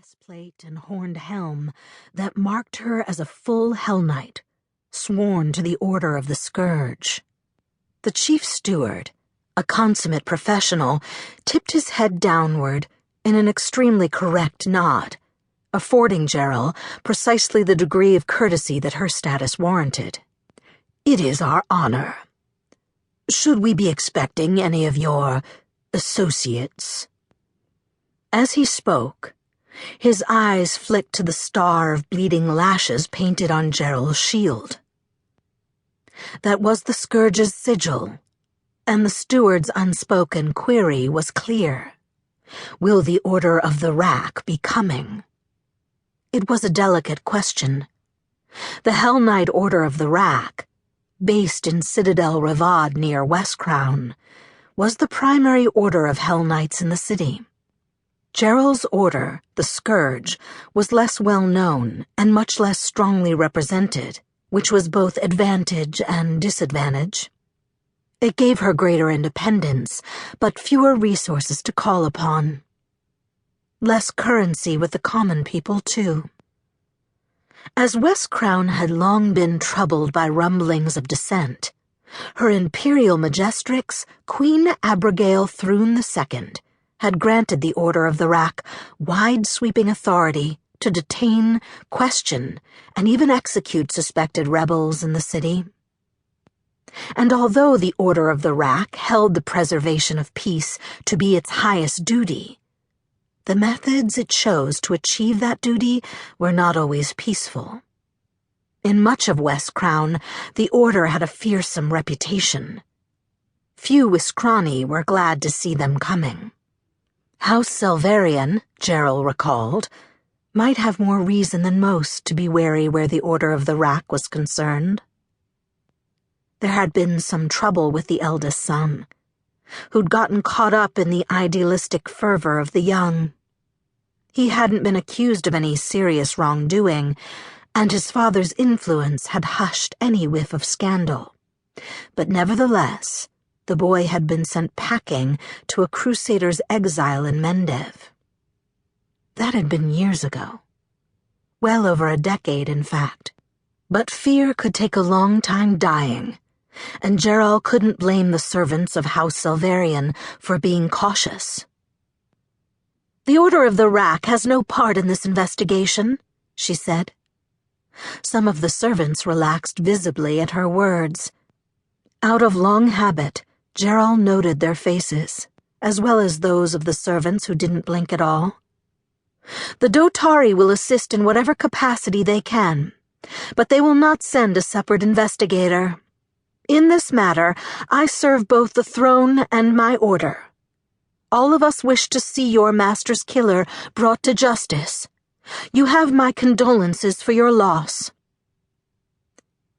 breastplate and horned helm that marked her as a full Hellknight, sworn to the Order of the Scourge. The chief steward, a consummate professional, tipped his head downward in an extremely correct nod, affording Jheraal precisely the degree of courtesy that her status warranted. "It is our honor. Should we be expecting any of your associates?" As he spoke, his eyes flicked to the star of bleeding lashes painted on Jheraal's shield. That was the Scourge's sigil, and the steward's unspoken query was clear. Will the Order of the Rack be coming? It was a delicate question. The Hellknight Order of the Rack, based in Citadel Ravad near Westcrown, was the primary order of Hellknights in the city. Jheraal's order, the Scourge, was less well known and much less strongly represented, which was both advantage and disadvantage. It gave her greater independence, but fewer resources to call upon. Less currency with the common people, too. As Westcrown had long been troubled by rumblings of dissent, her Imperial Majestrix, Queen Abigail Thrune II, had granted the Order of the Rack wide-sweeping authority to detain, question, and even execute suspected rebels in the city. And although the Order of the Rack held the preservation of peace to be its highest duty, the methods it chose to achieve that duty were not always peaceful. In much of Westcrown, the Order had a fearsome reputation. Few Wiskrani were glad to see them coming. House Selvarian, Jheraal recalled, might have more reason than most to be wary where the Order of the Rack was concerned. There had been some trouble with the eldest son, who'd gotten caught up in the idealistic fervor of the young. He hadn't been accused of any serious wrongdoing, and his father's influence had hushed any whiff of scandal. But nevertheless, the boy had been sent packing to a crusader's exile in Mendev. That had been years ago. Well over a decade, in fact. But fear could take a long time dying, and Jheraal couldn't blame the servants of House Selvarian for being cautious. "The Order of the Rack has no part in this investigation," she said. Some of the servants relaxed visibly at her words. Out of long habit, Jheraal noted their faces, as well as those of the servants who didn't blink at all. "The Dotari will assist in whatever capacity they can, but they will not send a separate investigator. In this matter, I serve both the throne and my order. All of us wish to see your master's killer brought to justice. You have my condolences for your loss."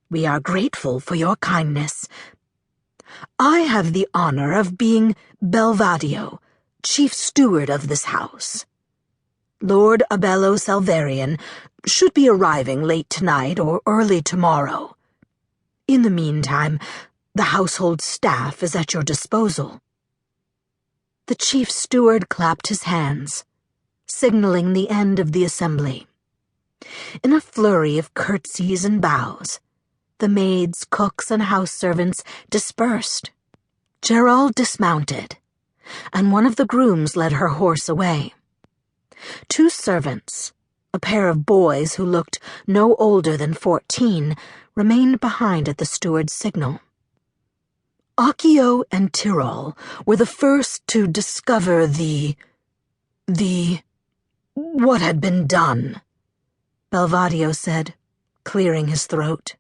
"We are grateful for your kindness. I have the honor of being Belvadio, chief steward of this house. Lord Abello Selvarian should be arriving late tonight or early tomorrow. In the meantime, the household staff is at your disposal." The chief steward clapped his hands, signaling the end of the assembly. In a flurry of curtsies and bows, the maids, cooks, and house servants dispersed. Jheraal dismounted, and one of the grooms led her horse away. Two servants, a pair of boys who looked no older than 14, remained behind at the steward's signal. Accio and Jheraal were the first to discover what had been done, Belvadio said, clearing his throat.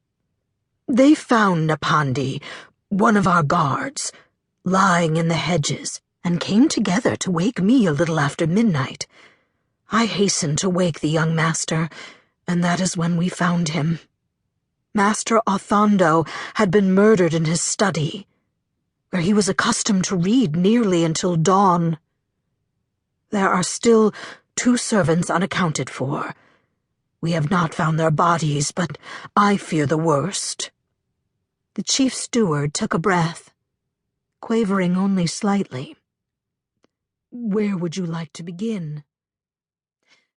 "They found Napandi, one of our guards, lying in the hedges, and came together to wake me a little after midnight. I hastened to wake the young master, and that is when we found him. Master Othondo had been murdered in his study, where he was accustomed to read nearly until dawn. There are still 2 servants unaccounted for. We have not found their bodies, but I fear the worst." The chief steward took a breath, quavering only slightly. "Where would you like to begin?"